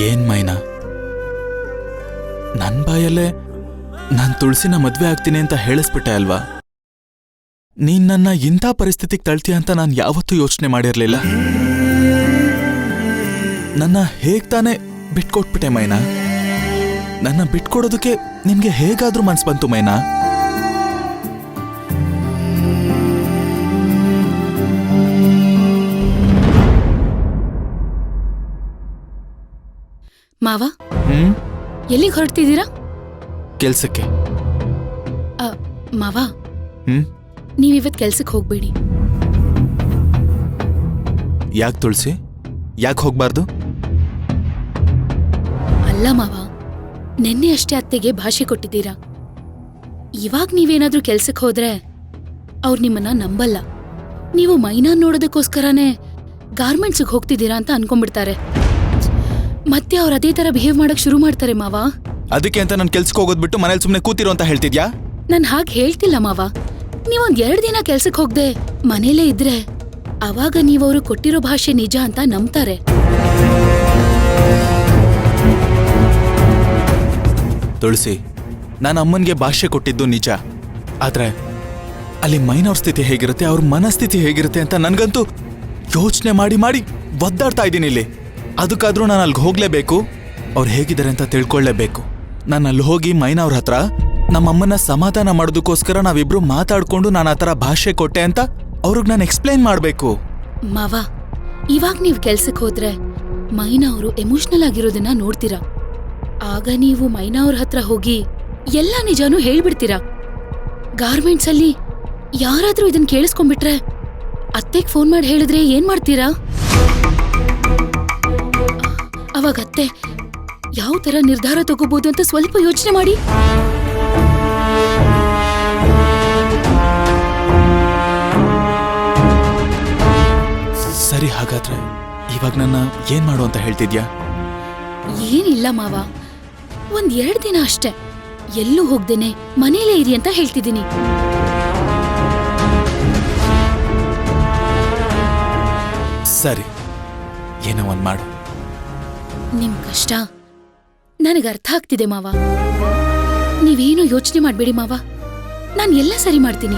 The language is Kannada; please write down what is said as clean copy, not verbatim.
ಏನ್ ಮೈನಾ, ನನ್ ಬಾಯಲ್ಲೇ ನಾನ್ ತುಳಸಿನ ಮದ್ವೆ ಆಗ್ತೀನಿ ಅಂತ ಹೇಳಿಸ್ಬಿಟ್ಟೆ ಅಲ್ವಾ? ನೀನ್ ನನ್ನ ಇಂಥ ಪರಿಸ್ಥಿತಿಗೆ ತಳ್ತೀಯ ಅಂತ ನಾನು ಯಾವತ್ತೂ ಯೋಚನೆ ಮಾಡಿರ್ಲಿಲ್ಲ. ನನ್ನ ಹೇಗ್ ತಾನೇ ಬಿಟ್ಕೊಟ್ಬಿಟ್ಟೆ ಮೈನಾ. ನನ್ನ ಬಿಟ್ಕೊಡೋದಕ್ಕೆ ನಿನ್ಗೆ ಹೇಗಾದ್ರೂ ಮನ್ಸ್ ಬಂತು ಮೈನಾ? ಮಾವ, ಎಲ್ಲಿಗೆ ಹೊರಡ್ತಿದ್ದೀರಾ? ಕೆಲ್ಸಕ್ಕೆ. ಮಾವ, ನೀವಿವತ್ ಕೆಲ್ಸಕ್ಕೆ ಹೋಗ್ಬೇಡಿ. ಯಾಕೆ ತುಳಸಿ, ಯಾಕೆ ಹೋಗ್ಬಾರ್ದು? ಅಲ್ಲ ಮಾವ, ನೆನ್ನೆ ಅಷ್ಟೇ ಅತ್ತೆಗೆ ಭಾಷೆ ಕೊಟ್ಟಿದ್ದೀರಾ. ಇವಾಗ ನೀವೇನಾದ್ರೂ ಕೆಲ್ಸಕ್ಕೆ ಹೋದ್ರೆ ಅವ್ರು ನಿಮ್ಮನ್ನ ನಂಬಲ್ಲ. ನೀವು ಮೈನಾ ನೋಡೋದಕ್ಕೋಸ್ಕರನೇ ಗಾರ್ಮೆಂಟ್ಸ್ಗೆ ಹೋಗ್ತಿದ್ದೀರಾ ಅಂತ ಅನ್ಕೊಂಡ್ಬಿಡ್ತಾರೆ. ಮತ್ತೆ ಅವ್ರು ಅದೇ ತರ ಬಿಹೇವ್ ಮಾಡಕ್ ಶುರು ಮಾಡ್ತಾರೆ ಮಾವ. ಅದಕ್ಕೆ ಅಂತ ನಾನು ಕೆಲ್ಸಕ್ಕೆ ಹೋಗೋದ್ ಬಿಟ್ಟು ಮನೇಲಿ ಸುಮ್ನೆ ಕೂತಿರೋ ಅಂತ ಹೇಳ್ತಿದ್ಯಾ? ನಾನ್ ಹಾಗೆ ಹೇಳ್ತಿಲ್ಲ ಮಾವ. ನೀವೊಂದ್ 2 ದಿನ ಕೆಲ್ಸಕ್ಕೆ ಹೋಗ್ದೆ ಮನೇಲೇ ಇದ್ರೆ ಅವಾಗ ನೀವವ್ರು ಕೊಟ್ಟಿರೋ ಭಾಷೆ ನಿಜ ಅಂತ ನಂಬ್ತಾರೆ. ತುಳಸಿ, ನಾನು ಅಮ್ಮನ್ಗೆ ಭಾಷೆ ಕೊಟ್ಟಿದ್ದು ನಿಜ. ಆದ್ರೆ ಅಲ್ಲಿ ಮೈನವ್ರ ಸ್ಥಿತಿ ಹೇಗಿರುತ್ತೆ, ಅವ್ರ ಮನಸ್ಥಿತಿ ಹೇಗಿರುತ್ತೆ ಅಂತ ನನ್ಗಂತೂ ಯೋಚನೆ ಮಾಡಿ ಮಾಡಿ ಒದ್ದಾಡ್ತಾ ಇದ್ದೀನಿ ಇಲ್ಲಿ. ಅದಕ್ಕಾದ್ರೂ ನಾನು ಅಲ್ಲಿಗೆ ಹೋಗ್ಲೇಬೇಕು, ಅವ್ರು ಹೇಗಿದ್ದಾರೆ ಅಂತ ತಿಳ್ಕೊಳ್ಳೇಬೇಕು. ನಾನು ಅಲ್ಲಿ ಹೋಗಿ ಮೈನಾ ಅವ್ರ ಹತ್ರ ನಮ್ಮಮ್ಮನ ಸಮಾಧಾನ ಮಾಡೋದಕ್ಕೋಸ್ಕರ ನಾವಿಬ್ರು ಮಾತಾಡ್ಕೊಂಡು ನಾನು ಆ ಥರ ಭಾಷೆ ಕೊಟ್ಟೆ ಅಂತ ಅವ್ರಿಗೆ ನಾನು ಎಕ್ಸ್ಪ್ಲೈನ್ ಮಾಡಬೇಕು. ಮಾವ, ಇವಾಗ ನೀವ್ ಕೆಲ್ಸಕ್ಕೆ ಹೋದ್ರೆ ಮೈನಾ ಅವರು ಎಮೋಷನಲ್ ಆಗಿರೋದನ್ನ ನೋಡ್ತೀರಾ. ಆಗ ನೀವು ಮೈನಾ ಅವ್ರ ಹತ್ರ ಹೋಗಿ ಎಲ್ಲ ನಿಜಾನೂ ಹೇಳ್ಬಿಡ್ತೀರಾ. ಗಾರ್ಮೆಂಟ್ಸ್ ಅಲ್ಲಿ ಯಾರಾದ್ರೂ ಇದನ್ ಕೇಳಿಸ್ಕೊಂಡ್ಬಿಟ್ರೆ ಅತ್ತೆಗ್ ಫೋನ್ ಮಾಡಿ ಹೇಳಿದ್ರೆ ಏನ್ ಮಾಡ್ತೀರಾ? ಅವಾಗ ಅತ್ತೆ ಯಾವ ತರ ನಿರ್ಧಾರ ತಗೋಬಹುದು ಅಂತ ಸ್ವಲ್ಪ ಯೋಚನೆ ಮಾಡಿ. ಸರಿ, ಹಾಗಾದ್ರೆ ಇವಾಗ ನನ್ನ ಏನ್ ಮಾಡು ಅಂತ ಹೇಳ್ತಿದ್ಯಾ? ಏನಿಲ್ಲ ಮಾವ, 1-2 ದಿನ ಅಷ್ಟೇ, ಎಲ್ಲೂ ಹೋಗ್ದೇನೆ ಮನೇಲೇ ಇರಿ ಅಂತ ಹೇಳ್ತಿದ್ದೀನಿ. ಸರಿ, ಏನೋ ಒಂದ್ ಮಾಡು. ನಿಮ್ ಕಷ್ಟ ನನಗೆ ಅರ್ಥ ಆಗ್ತಿದೆ ಮಾವ. ನೀವೇನು ಯೋಚನೆ ಮಾಡ್ಬೇಡಿ ಮಾವ, ನಾನ್ ಎಲ್ಲ ಸರಿ ಮಾಡ್ತೀನಿ.